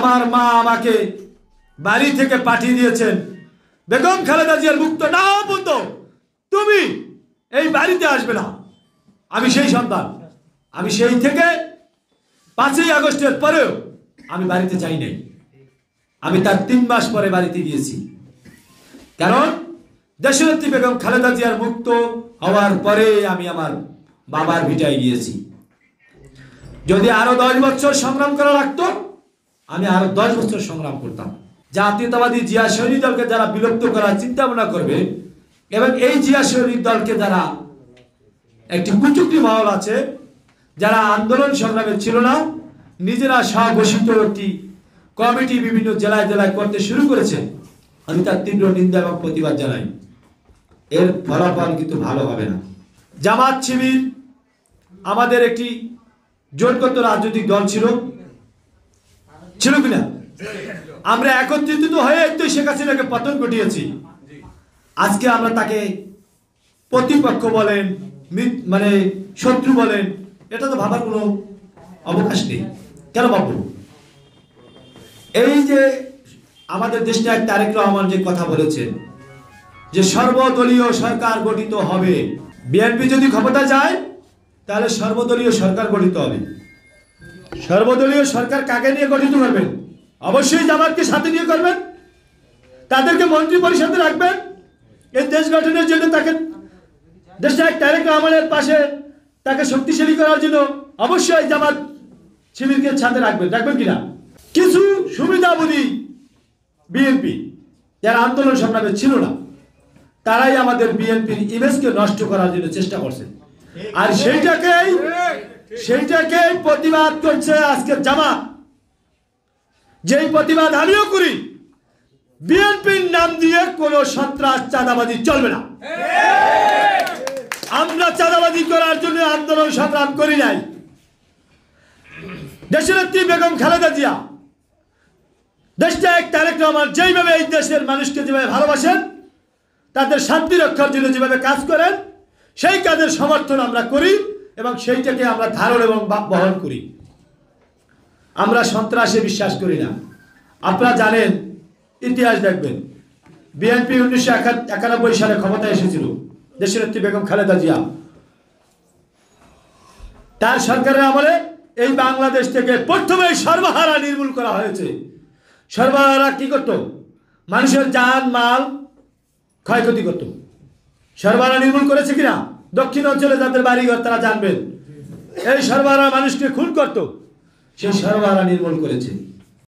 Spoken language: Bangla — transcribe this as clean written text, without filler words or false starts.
আমার মা আমাকে বাড়ি থেকে পাঠিয়ে দিয়েছেন, বেগম খালেদা জিয়ার মুক্ত না হওয়া পর্যন্ত তুমি এই বাড়িতে আসবে না। আমি সেই সন্তান, আমি সেই থেকে 5ই আগস্টের পরেও আমি বাড়িতে যাই নাই। আমি তার 3 মাস পরে বাড়িতে গিয়েছি, কারণ দেশনেত্রী বেগম খালেদা জিয়ার মুক্ত হওয়ার পরে আমি আমার বাবার ভিটায় গিয়েছি। যদি আরো 10 বছর সংগ্রাম করা লাগতো, আমি আরো 10 বছর সংগ্রাম করতাম। জাতীয়তাবাদী জিয়া সৈনিক দলকে যারা বিলুপ্ত করার চিন্তা ভাবনা করবে এবং এই জিয়া সৈনিক দলকে যারা একটি কুচুকরি মহল আছে, যারা আন্দোলন সংগ্রামে ছিল না, নিজেরা স্বঘোষিত একটি কমিটি বিভিন্ন জেলায় জেলায় করতে শুরু করেছে, আমি তার তীব্র নিন্দা এবং প্রতিবাদ জানাই। এর ফলাফল কিন্তু ভালো হবে না। জামাত শিবির আমাদের একটি জোটগত রাজনৈতিক দল ছিল কিনা? আমরা একত্রিত হয়ে তো শেখ হাসিনাকে পতন ঘটিয়েছি। আজকে আমরা তাকে প্রতিপক্ষ বলেন, মানে শত্রু বলেন, এটা তো ভাবার কোনো অবকাশ নেই। কেন ভাববো? এই যে আমাদের দেশনায়ক তারেক রহমান যে কথা বলেছেন যে সর্বদলীয় সরকার গঠিত হবে, বিএনপি যদি ক্ষমতা যায় তাহলে সর্বদলীয় সরকার গঠিত হবে। সর্বদলীয় সরকার কাকে নিয়ে গঠিত করবেন? অবশ্যই জামাতকে সাথে নিয়ে করবেন, তাদেরকে মন্ত্রী পরিষদে রাখবেন। এই দেশ গঠনের জন্য তাকে দেশনায়ক তারেক রহমানের পাশে তাকে শক্তিশালী করার জন্য অবশ্যই জামাত শিবিরকে সাথে রাখবেন কিনা? কিছু সুবিধাভোগী বিএনপি যারা আন্দোলন সংগ্রামে ছিল না, তারাই আমাদের বিএনপির ইমেজকে নষ্ট করার জন্য চেষ্টা করছে, আর সেইটাকেই প্রতিবাদ করছে আজকে জামাত। যেই প্রতিবাদ আমিও করি, বিএনপির নাম দিয়ে কোনো সন্ত্রাস চাঁদাবাজি চলবে না। আমরা চাঁদাবাজি করার জন্য আন্দোলন সংগ্রাম করি নাই। দেশনেত্রী বেগম খালেদা জিয়া, দেশনায়ক তারেক রহমান যেইভাবে এই দেশের মানুষকে যেভাবে ভালোবাসেন, তাদের শান্তি রক্ষার জন্য যেভাবে কাজ করেন, সেই কাজের সমর্থন আমরা করি এবং সেইটাকে আমরা ধারণ এবং বহন করি। আমরা সন্ত্রাসে বিশ্বাস করি না। আপনারা জানেন, ইতিহাস দেখবেন, বিএনপি 1991 সালে ক্ষমতায় এসেছিল দেশনেত্রী বেগম খালেদা জিয়া। তার সরকারের আমলে এই বাংলাদেশ থেকে প্রথমে সর্বহারা নির্মূল করা হয়েছে। সর্বহারা কি করত? মানুষের জান মাল ক্ষয়ক্ষতি করত। সর্বহারা নির্মূল করেছে কিনা? দক্ষিণ অঞ্চলে যাদের বাড়িঘর তারা জানবেন, এই সর্বহারা মানুষকে খুন করত, সেই সর্বহারা নির্মূল করেছে।